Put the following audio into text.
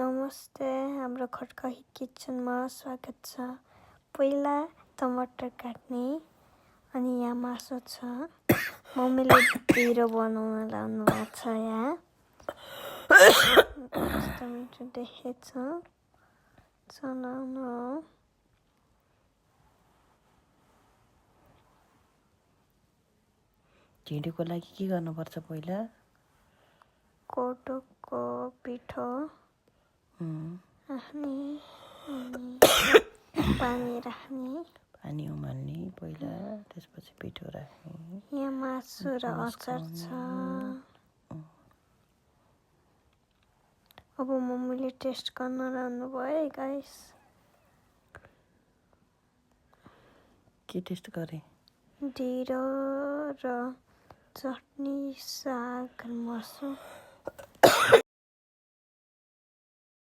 नमस्ते, हाम्रो खटखही किचनमा स्वागत छ। पहिला टमाटर काट्ने, अनि यहाँ मासु छ। मम्मीले ढिँडो बनाउन लाउनु भएको छ यहाँ। कस्तो मिठो देखेछ। चलाउनु हो। ढिँडोको लागि के गर्नुपर्छ पहिला? कोदोको पिठो राख्ने, अनि पानी राख्ने, पानी उमाल्ने पहिला, त्यसपछि पिठो राख्ने। यहाँ मासु र अचार छ। अब मम्मीले टेस्ट गर्न लानु भयो है गाइस। के टेस्ट गरे? ढिँडो र चटनी, साग, मासु।